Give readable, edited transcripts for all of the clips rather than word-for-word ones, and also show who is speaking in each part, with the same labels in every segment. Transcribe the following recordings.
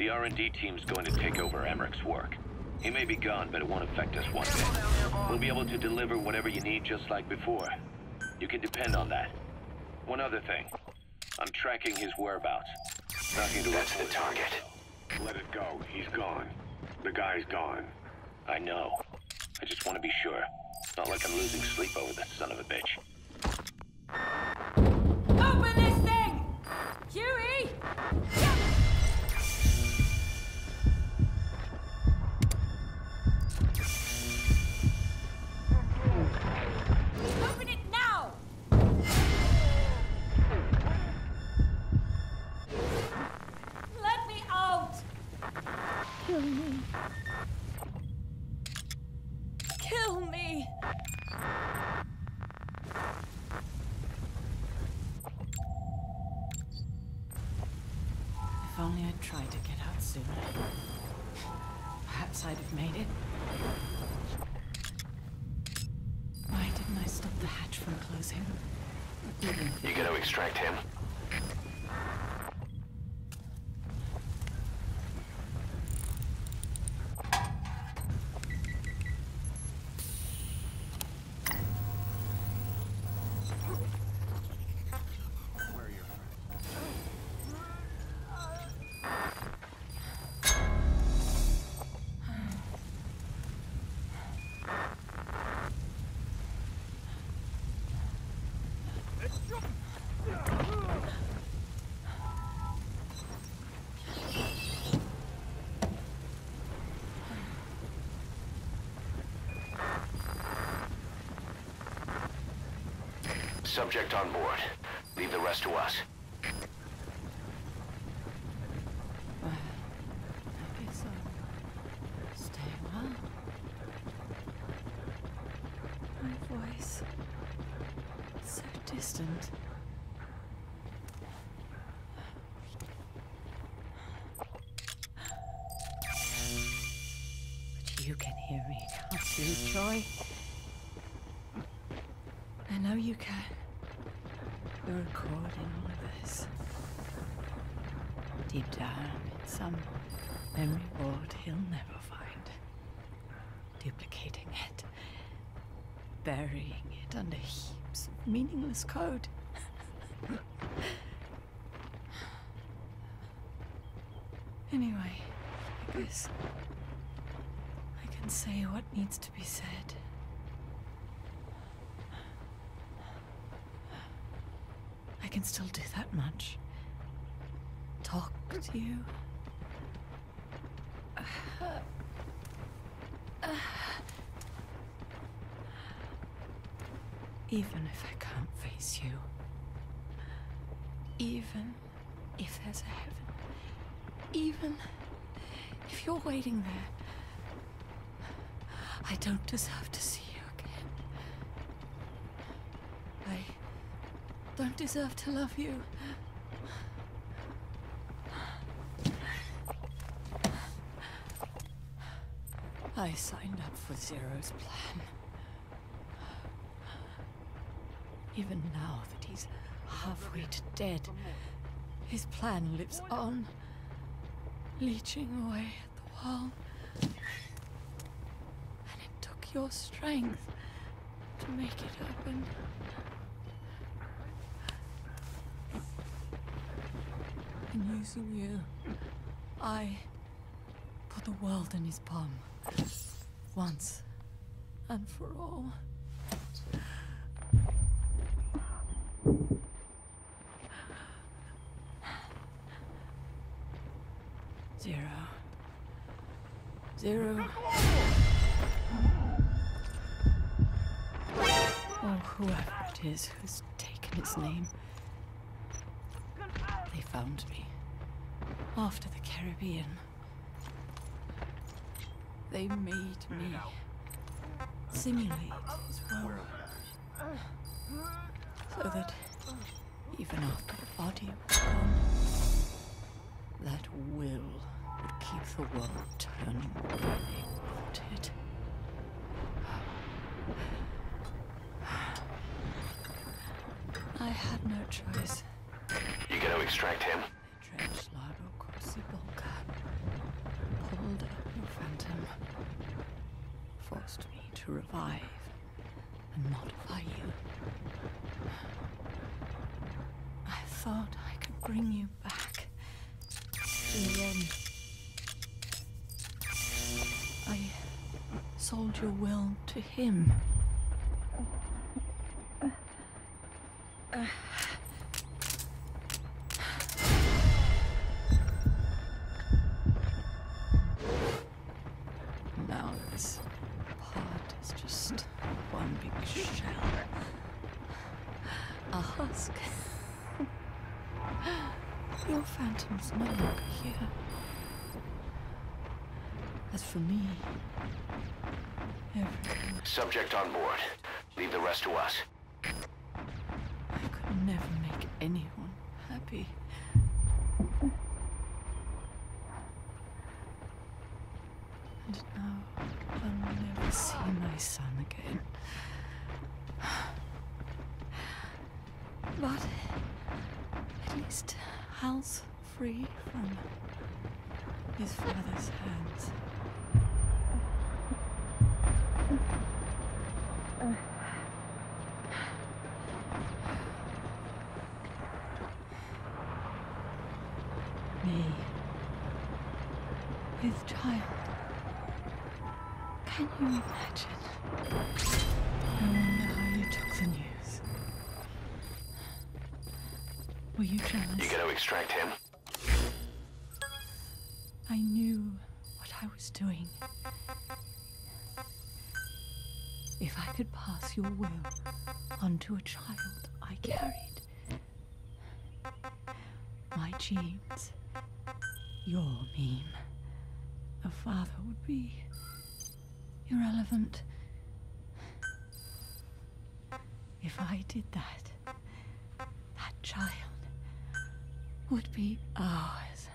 Speaker 1: The R&D team's going to take over Emmerich's work. He may be gone, but it won't affect us one bit. We'll be able to deliver whatever you need just like before. You can depend on that. One other thing. I'm tracking his whereabouts. Nothing to
Speaker 2: That's the target.
Speaker 3: Let it go. He's gone. The guy's gone.
Speaker 1: I know. I just want to be sure. It's not like I'm losing sleep over this son of a bitch.
Speaker 4: Open this thing! Huey! Open it now! Let me out! Kill me. Kill me!
Speaker 5: If only I'd tried to get out sooner. Perhaps I'd have made it. Why didn't I stop the hatch from closing?
Speaker 2: You gonna extract him? Subject on board. Leave the rest to us.
Speaker 5: Well, I guess I'll stay a while. My voice, so distant. But you can hear me, can't you, Joy? I know you can. You're recording all of this. Deep down in some memory vault he'll never find. Duplicating it. Burying it under heaps of meaningless code. Anyway, I guess I can say what needs to be said. I can still do that much. Talk to you. Even if I can't face you. Even if there's a heaven. Even if you're waiting there. I don't deserve to see you again. I don't deserve to love you. I signed up for Zero's plan. Even now that he's halfway to dead, his plan lives on, leeching away at the wall. And it took your strength to make it happen. In using you, I put the world in his palm. Once and for all. Zero. Or whoever it is who's taken its name. They found me after the Caribbean. They made me simulate his world. So that even after the body was gone, that will would keep the world turning the way they wanted. I had no choice.
Speaker 2: You gonna extract him?
Speaker 5: They drenched Largo Corsi Bolca forced me to revive and modify you. I thought I could bring you back. In the end, I sold your will to him. Now this part is just one big shell. A husk. Your phantom's no longer here. As for me, everything.
Speaker 2: Subject on board. Leave the rest to us.
Speaker 5: I could never make anyone happy. And now I'll never see my son again. But at least Hal's free from his father's hands. Me, with child. Can you imagine? I wonder how you took the news. Were you jealous?
Speaker 2: You gotta extract him.
Speaker 5: I knew what I was doing. If I could pass your will onto a child I carried, my genes, your meme, a father would be irrelevant. If I did that, that child would be ours.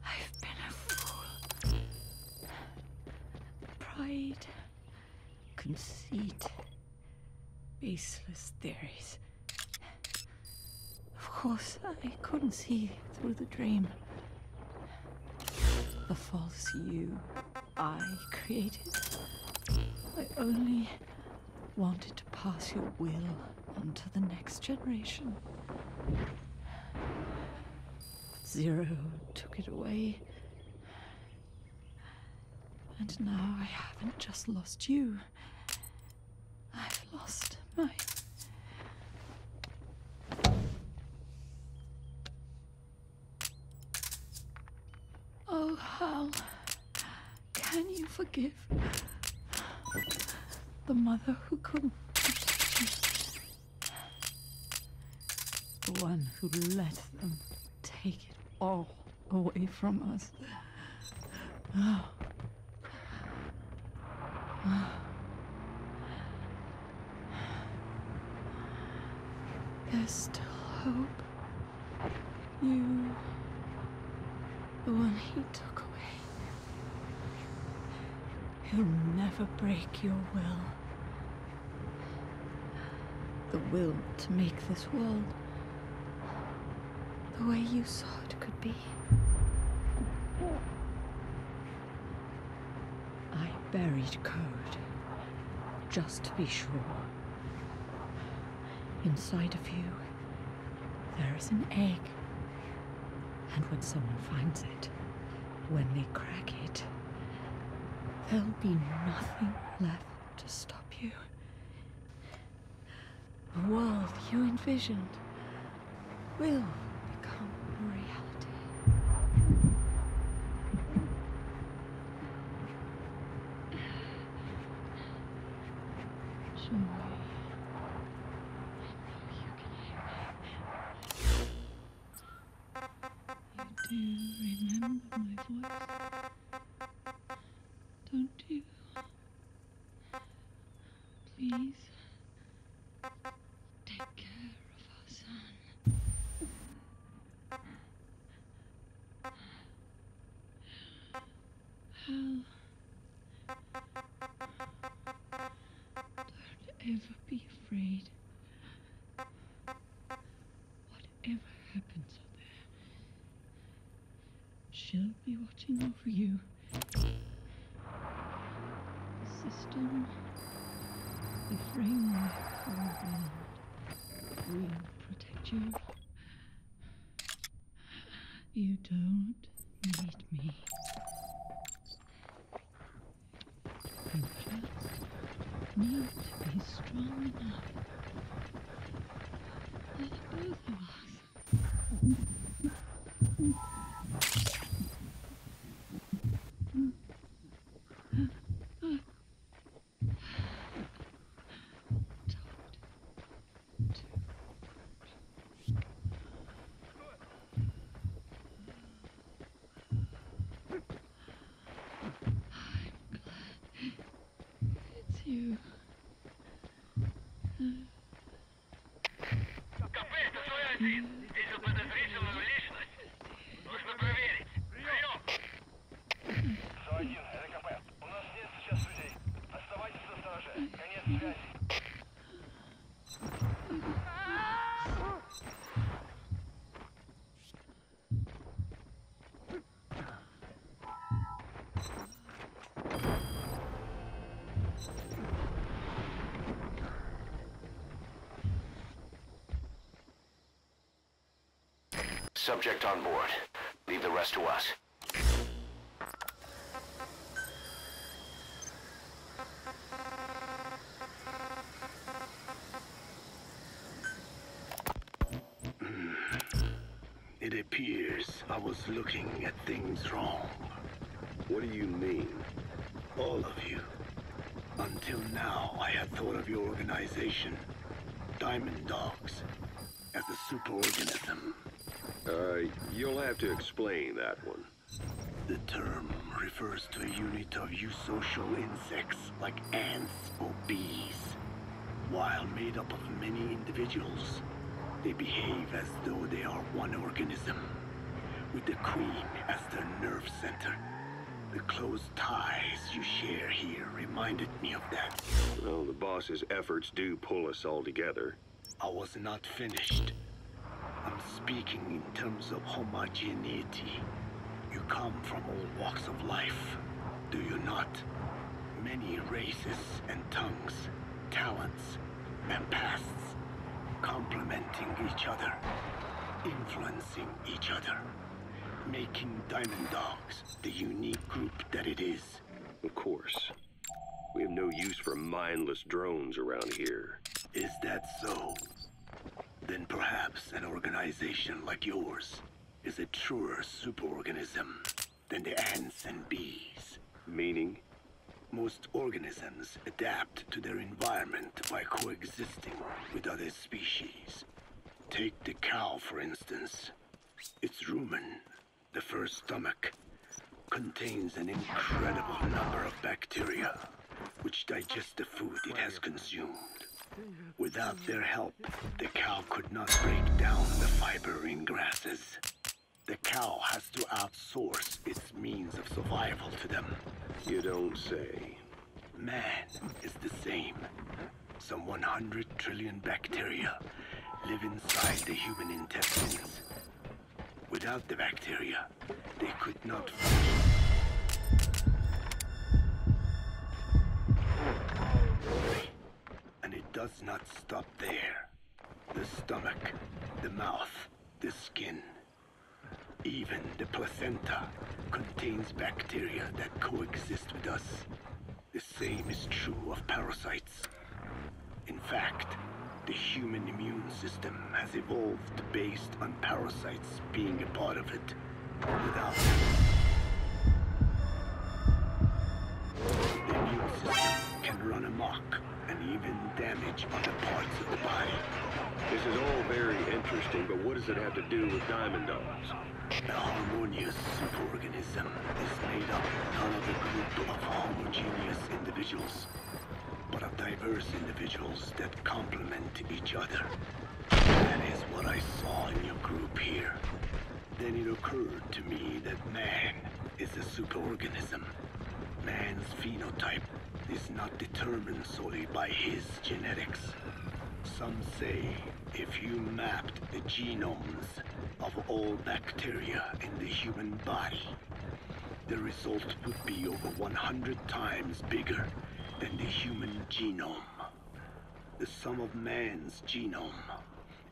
Speaker 5: I've been a fool. Pride, conceit, baseless theories. Of course, I couldn't see through the dream. The false you I created. I only wanted to pass your will on to the next generation. But Zero took it away. And now I haven't just lost you. I've lost my... Oh, Hal, can you forgive the mother who couldn't protect you? The one who let them take it all away from us. Oh. Oh. There's still hope. You, the one he took away. He'll never break your will. The will to make this world the way you saw it could be. I buried code, just to be sure. Inside of you, there is an egg. And when someone finds it, when they crack it, there'll be nothing left to stop you. The world you envisioned will become a reality. Sorry. I know you can hear me. You do remember my voice, don't you? Please, take care of our son. Hal, don't ever be afraid. for you. The system, the framework for the world will protect you. You don't need me. You just need to be strong enough for the both of us. It's you.
Speaker 6: КП, это 101. Здесь подозрительную личность. Нужно проверить. Прием.
Speaker 2: 101, это КП. У нас нет сейчас людей. Оставайтесь на стороже. Конец связи. Subject on board. Leave the rest to us.
Speaker 3: It appears I was looking at things wrong. What do you mean? All of you. Until now, I had thought of your organization, Diamond Dogs, as a superorganism.
Speaker 7: You'll have to explain that one.
Speaker 3: The term refers to a unit of eusocial insects like ants or bees. While made up of many individuals, they behave as though they are one organism, with the queen as their nerve center. The close ties you share here reminded me of that.
Speaker 7: Well, the boss's efforts do pull us all together.
Speaker 3: I was not finished. I'm speaking in terms of homogeneity. You come from all walks of life, do you not? Many races and tongues, talents and pasts, complementing each other, influencing each other, making Diamond Dogs the unique group that it is.
Speaker 7: Of course. We have no use for mindless drones around here.
Speaker 3: Is that so? Then perhaps an organization like yours is a truer superorganism than the ants and bees.
Speaker 7: Meaning?
Speaker 3: Most organisms adapt to their environment by coexisting with other species. Take the cow, for instance. Its rumen, the first stomach, contains an incredible number of bacteria which digest the food it has consumed. Without their help, the cow could not break down the fiber in grasses. The cow has to outsource its means of survival to them.
Speaker 7: You don't say.
Speaker 3: Man is the same. Some 100 trillion bacteria live inside the human intestines. Without the bacteria, they could not function. And it does not stop there. The stomach, the mouth, the skin, even the placenta contains bacteria that coexist with us. The same is true of parasites. In fact, the human immune system has evolved based on parasites being a part of it. Without them, the immune system can run amok and even damage other parts of the body.
Speaker 7: This is all very interesting, but what does it have to do with Diamond Dogs?
Speaker 3: A harmonious superorganism is made up not of a group of homogeneous individuals, but of diverse individuals that complement each other. That is what I saw in your group here. Then it occurred to me that man is a superorganism. Man's phenotype is not determined solely by his genetics. Some say if you mapped the genomes of all bacteria in the human body, the result would be over 100 times bigger than the human genome. The sum of man's genome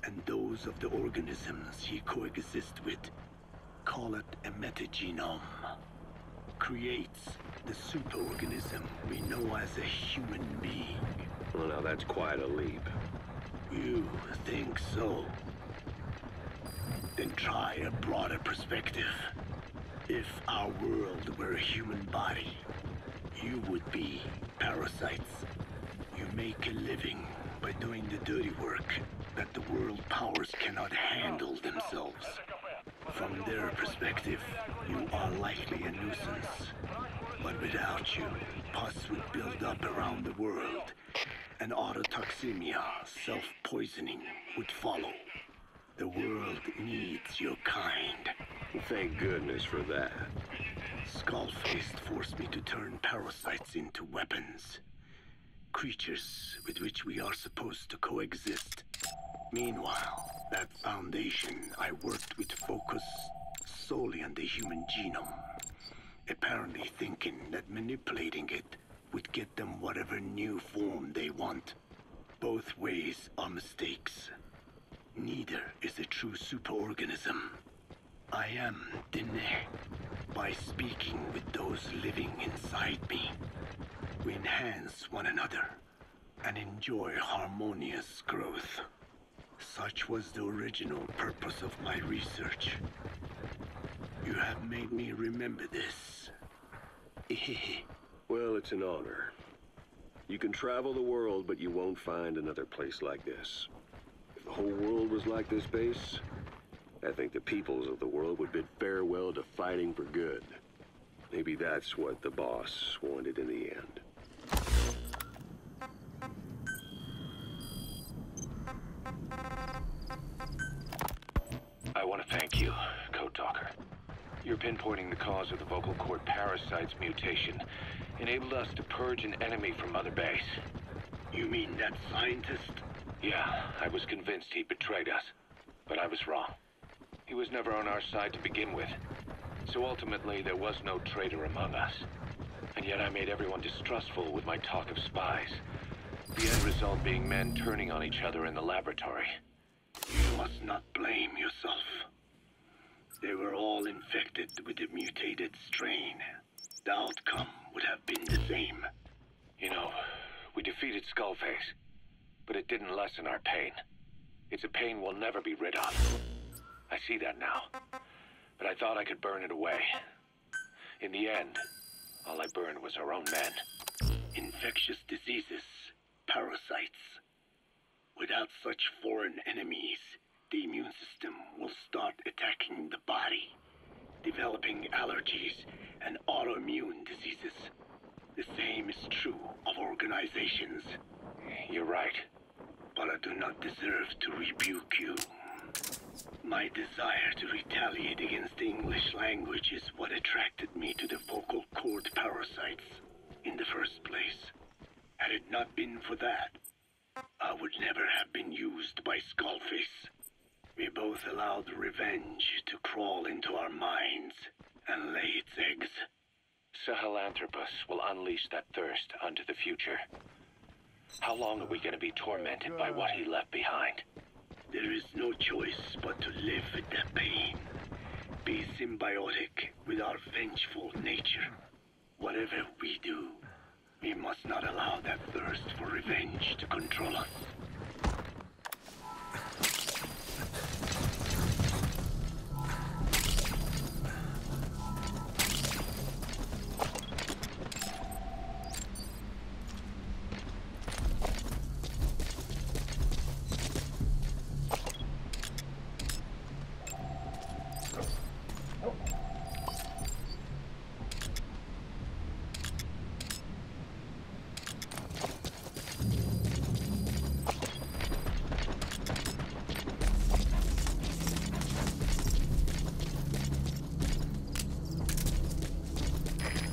Speaker 3: and those of the organisms he coexists with, call it a metagenome, creates the superorganism we know as a human being.
Speaker 7: Well, now that's quite a leap.
Speaker 3: You think so? Then try a broader perspective. If our world were a human body, you would be parasites. You make a living by doing the dirty work that the world powers cannot handle themselves. From their perspective, you are likely a nuisance. But without you, pus would build up around the world, and autotoxemia, self-poisoning, would follow. The world needs your kind.
Speaker 7: Thank goodness for that.
Speaker 3: Skullface forced me to turn parasites into weapons. Creatures with which we are supposed to coexist. Meanwhile, that foundation I worked with focused solely on the human genome. Apparently thinking that manipulating it would get them whatever new form they want. Both ways are mistakes. Neither is a true superorganism. I am Dene. By speaking with those living inside me, we enhance one another and enjoy harmonious growth. Such was the original purpose of my research. You have made me remember this.
Speaker 7: Well, it's an honor. You can travel the world, but you won't find another place like this. If the whole world was like this base, I think the peoples of the world would bid farewell to fighting for good. Maybe that's what the boss wanted in the end.
Speaker 1: I want to thank you, Code Talker. Your pinpointing the cause of the vocal cord parasite's mutation enabled us to purge an enemy from Mother Base.
Speaker 3: You mean that scientist?
Speaker 1: Yeah, I was convinced he betrayed us, but I was wrong. He was never on our side to begin with, so ultimately there was no traitor among us. And yet I made everyone distrustful with my talk of spies. The end result being men turning on each other in the laboratory.
Speaker 3: You must not blame yourself. They were all infected with the mutated strain. The outcome would have been the same.
Speaker 1: You know, we defeated Skullface, but it didn't lessen our pain. It's a pain we'll never be rid of. I see that now, but I thought I could burn it away. In the end, all I burned was our own men.
Speaker 3: Infectious diseases, parasites. Without such foreign enemies, the immune system will start attacking the body, developing allergies and autoimmune diseases. The same is true of organizations.
Speaker 1: You're right.
Speaker 3: But I do not deserve to rebuke you. My desire to retaliate against the English language is what attracted me to the vocal cord parasites in the first place. Had it not been for that, I would never have been used by Skullface. We both allowed revenge to crawl into our minds and lay its eggs.
Speaker 1: Sahelanthropus will unleash that thirst unto the future. How long are we going to be tormented by what he left behind?
Speaker 3: There is no choice but to live with that pain. Be symbiotic with our vengeful nature. Whatever we do, we must not allow that thirst for revenge to control us.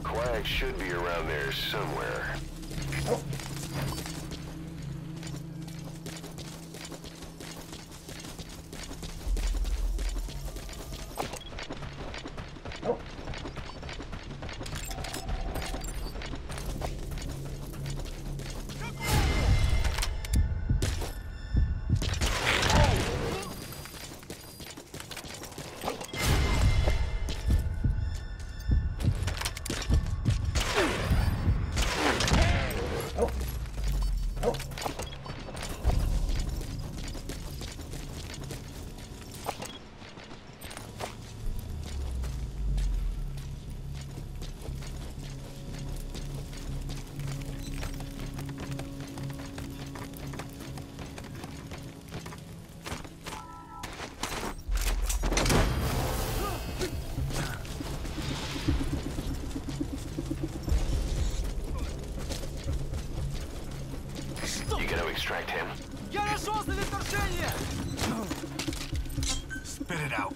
Speaker 7: Quag should be around there somewhere. extract him.
Speaker 2: Я нашел для вторжения!
Speaker 3: Spit it out.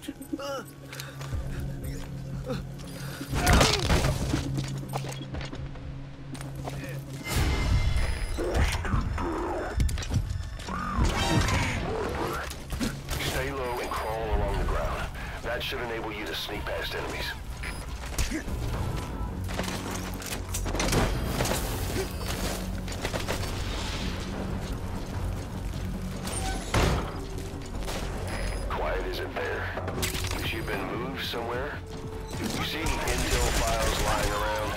Speaker 7: Stay low and crawl along the ground. That should enable you to sneak past enemies. Quiet isn't there. Has you been moved somewhere? You see any intel files lying around?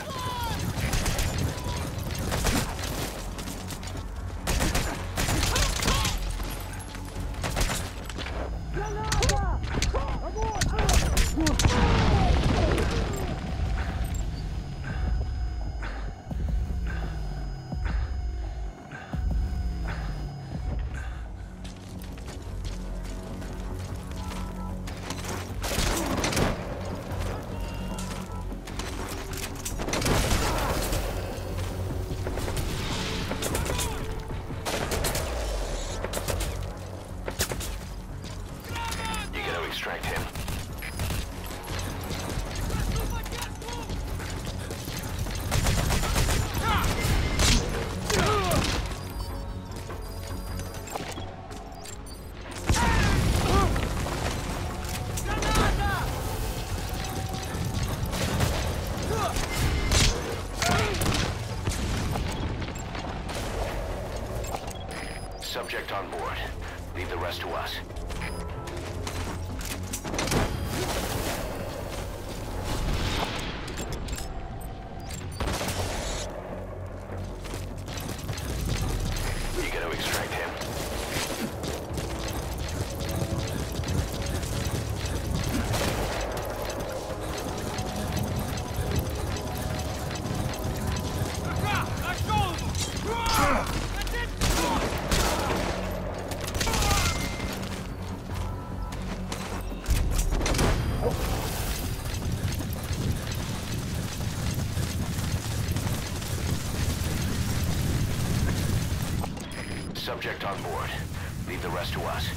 Speaker 7: Extract him. Subject on board. Leave the rest to us. You gotta extract him.
Speaker 2: Нашел его!
Speaker 7: Subject on board. Leave the rest to us.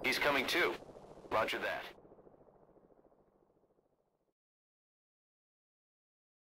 Speaker 7: He's coming too. Roger that.